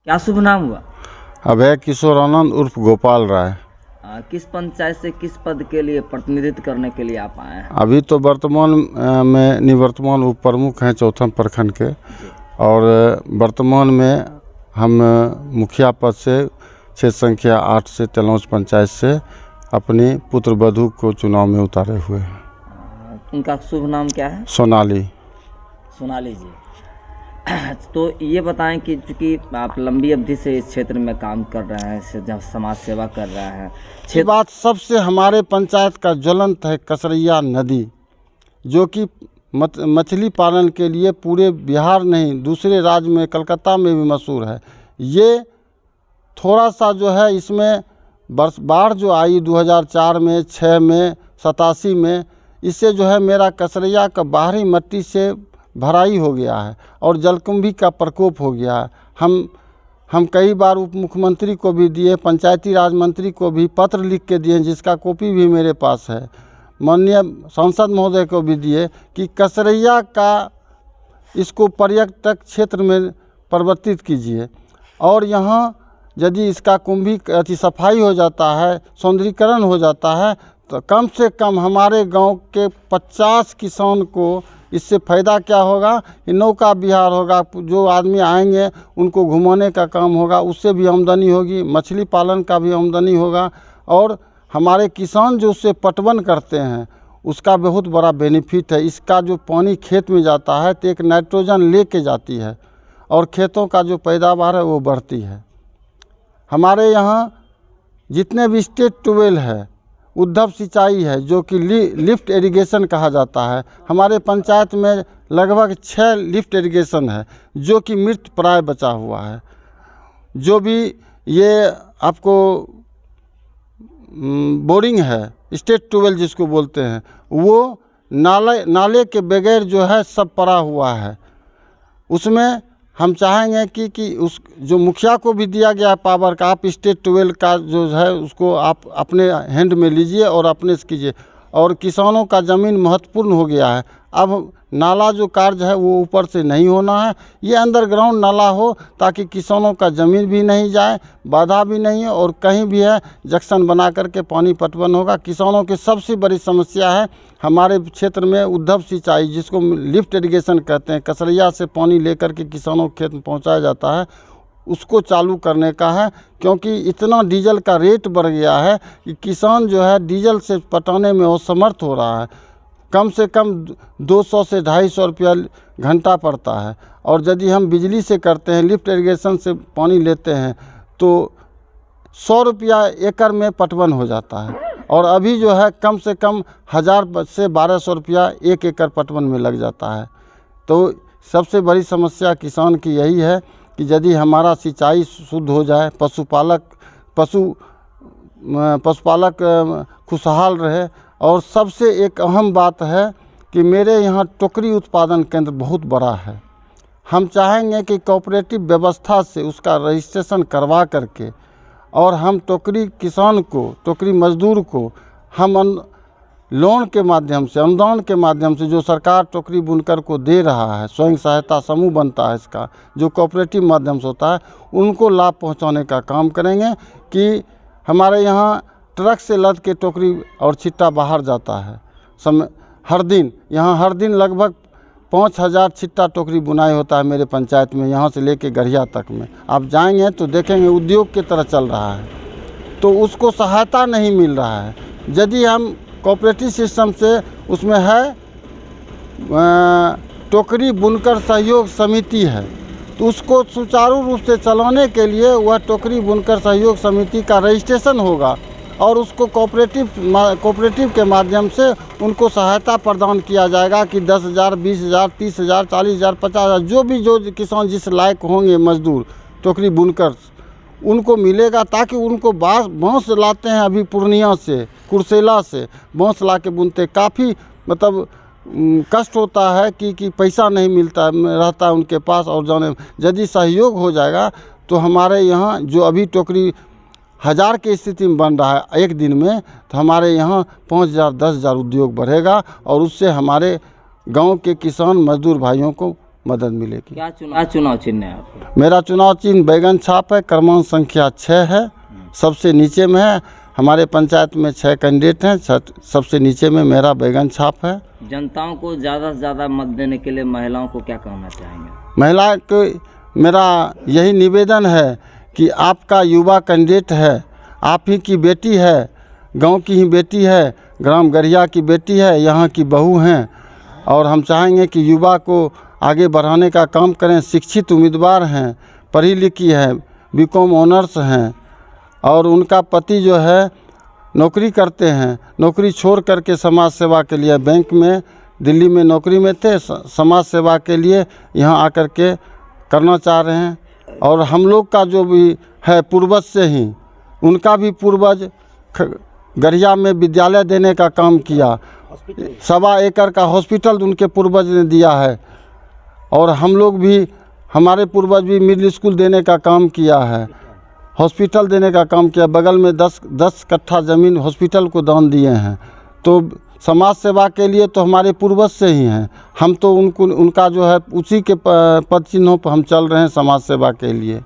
क्या शुभ नाम हुआ? अभय किशोर आनंद उर्फ गोपाल राय। किस पंचायत से किस पद के लिए प्रतिनिधित्व करने के लिए आप आए हैं? अभी तो वर्तमान में निवर्तमान उप प्रमुख हैं चौथम प्रखंड के, और वर्तमान में हम मुखिया पद से क्षेत्र संख्या 8 से तेलौंच पंचायत से अपनी पुत्र वधू को चुनाव में उतारे हुए हैं। उनका शुभ नाम क्या है? सोनाली। सोनाली जी। तो ये बताएं कि चूँकि आप लंबी अवधि से इस क्षेत्र में काम कर रहे हैं, जब समाज सेवा कर रहे हैं, ये बात सबसे हमारे पंचायत का ज्वलंत है कसरैया नदी, जो कि मछली पालन के लिए पूरे बिहार नहीं दूसरे राज्य में कलकत्ता में भी मशहूर है। ये थोड़ा सा जो है इसमें बाढ़ जो आई 2004 में, 6 में, 87 में, इससे जो है मेरा कसरैया का बाहरी मट्टी से भराई हो गया है और जलकुंभी का प्रकोप हो गया है। हम कई बार उप मुख्यमंत्री को भी दिए, पंचायती राज मंत्री को भी पत्र लिख के दिए, जिसका कॉपी भी मेरे पास है, माननीय सांसद महोदय को भी दिए कि कसरैया का इसको पर्यटक क्षेत्र में परिवर्तित कीजिए, और यहाँ यदि इसका कुंभी सफाई हो जाता है, सौंदर्यीकरण हो जाता है, तो कम से कम हमारे गांव के 50 किसान को इससे फ़ायदा क्या होगा कि नौका विहार होगा, जो आदमी आएंगे उनको घुमाने का काम होगा, उससे भी आमदनी होगी, मछली पालन का भी आमदनी होगा, और हमारे किसान जो उससे पटवन करते हैं उसका बहुत बड़ा बेनिफिट है। इसका जो पानी खेत में जाता है तो एक नाइट्रोजन ले के जाती है और खेतों का जो पैदावार है वो बढ़ती है। हमारे यहाँ जितने भी स्टेट ट्यूबवेल है, उद्धव सिंचाई है, जो कि लिफ्ट इरिगेशन कहा जाता है, हमारे पंचायत में लगभग 6 लिफ्ट इरिगेशन है जो कि मृत प्राय बचा हुआ है। जो भी ये आपको बोरिंग है, स्टेट ट्यूबवेल जिसको बोलते हैं, वो नाले के बगैर जो है सब पड़ा हुआ है। उसमें हम चाहेंगे कि उस जो मुखिया को भी दिया गया पावर का, आप स्टेट ट्यूबवेल का जो है उसको आप अपने हैंड में लीजिए और अपने से कीजिए, और किसानों का ज़मीन महत्वपूर्ण हो गया है। अब नाला जो कार्य है वो ऊपर से नहीं होना है, ये अंडरग्राउंड नाला हो ताकि किसानों का ज़मीन भी नहीं जाए, बाधा भी नहीं है, और कहीं भी है जंक्शन बना करके पानी पटवन होगा। किसानों की सबसे बड़ी समस्या है हमारे क्षेत्र में उद्धव सिंचाई, जिसको लिफ्ट इरिगेशन कहते हैं, कसरैया से पानी लेकर के किसानों के खेत में पहुंचाया जाता है, उसको चालू करने का है। क्योंकि इतना डीजल का रेट बढ़ गया है कि किसान जो है डीजल से पटाने में असमर्थ हो रहा है। कम से कम 200 से 250 रुपया घंटा पड़ता है, और यदि हम बिजली से करते हैं, लिफ्ट इरिगेशन से पानी लेते हैं, तो 100 रुपया एकड़ में पटवन हो जाता है, और अभी जो है कम से कम 1000 से 1200 रुपया 1 एकड़ पटवन में लग जाता है। तो सबसे बड़ी समस्या किसान की यही है कि यदि हमारा सिंचाई शुद्ध हो जाए, पशुपालक खुशहाल रहे, और सबसे एक अहम बात है कि मेरे यहाँ टोकरी उत्पादन केंद्र बहुत बड़ा है। हम चाहेंगे कि कोऑपरेटिव व्यवस्था से उसका रजिस्ट्रेशन करवा करके, और हम टोकरी किसान को, टोकरी मजदूर को हम लोन के माध्यम से, अनुदान के माध्यम से, जो सरकार टोकरी बुनकर को दे रहा है, स्वयं सहायता समूह बनता है इसका, जो कोऑपरेटिव माध्यम से होता है, उनको लाभ पहुंचाने का काम करेंगे। कि हमारे यहाँ ट्रक से लद के टोकरी और छिट्टा बाहर जाता है हर दिन। यहाँ हर दिन लगभग 5000 छिट्टा टोकरी बुनाई होता है मेरे पंचायत में, यहाँ से लेके गढ़िया तक में। आप जाएंगे तो देखेंगे उद्योग की तरह चल रहा है, तो उसको सहायता नहीं मिल रहा है। यदि हम कोऑपरेटिव सिस्टम से, उसमें है टोकरी बुनकर सहयोग समिति है, तो उसको सुचारू रूप से चलाने के लिए वह टोकरी बुनकर सहयोग समिति का रजिस्ट्रेशन होगा, और उसको कोऑपरेटिव के माध्यम से उनको सहायता प्रदान किया जाएगा कि 10,000, 20,000, 30,000, 40,000, 50,000, जो किसान जिस लायक होंगे मजदूर टोकरी बुनकर, उनको मिलेगा। ताकि उनको बांस लाते हैं अभी पूर्णिया से, कुर्सेला से बांस ला के बुनते, काफ़ी मतलब कष्ट होता है कि पैसा नहीं मिलता रहता है उनके पास, और जाने यदि सहयोग हो जाएगा तो हमारे यहाँ जो अभी टोकरी 1000 की स्थिति में बन रहा है एक दिन में, तो हमारे यहाँ 5000, 10,000 उद्योग बढ़ेगा, और उससे हमारे गांव के किसान मजदूर भाइयों को मदद मिलेगी। क्या चुनाव चिन्ह है आपका? मेरा चुनाव चिन्ह बैगन छाप है, क्रमांक संख्या 6 है, सबसे नीचे में है। हमारे पंचायत में 6 कैंडिडेट हैं, सबसे नीचे में मेरा बैगन छाप है। जनताओं को ज़्यादा से ज़्यादा मत देने के लिए महिलाओं को क्या कहना चाहेंगे? महिला को मेरा यही निवेदन है कि आपका युवा कैंडिडेट है, आप ही की बेटी है, गांव की ही बेटी है, ग्राम गढ़िया की बेटी है, यहाँ की बहू हैं, और हम चाहेंगे कि युवा को आगे बढ़ाने का काम करें। शिक्षित उम्मीदवार हैं, पढ़ी लिखी है, बीकॉम ऑनर्स हैं, और उनका पति जो है नौकरी करते हैं, नौकरी छोड़ करके समाज सेवा के लिए बैंक में दिल्ली में नौकरी में थे, समाज सेवा के लिए यहाँ आकर के करना चाह रहे हैं। और हम लोग का जो भी है पूर्वज से ही, उनका भी पूर्वज गढ़िया में विद्यालय देने का काम किया, 1.25 एकड़ का हॉस्पिटल उनके पूर्वज ने दिया है, और हम लोग भी, हमारे पूर्वज भी मिडिल स्कूल देने का काम किया है, हॉस्पिटल देने का काम किया, बगल में 10 कट्ठा ज़मीन हॉस्पिटल को दान दिए हैं। तो समाज सेवा के लिए तो हमारे पूर्वज से ही हैं, हम तो उनका जो है उसी के पद चिन्हों पर हम चल रहे हैं समाज सेवा के लिए।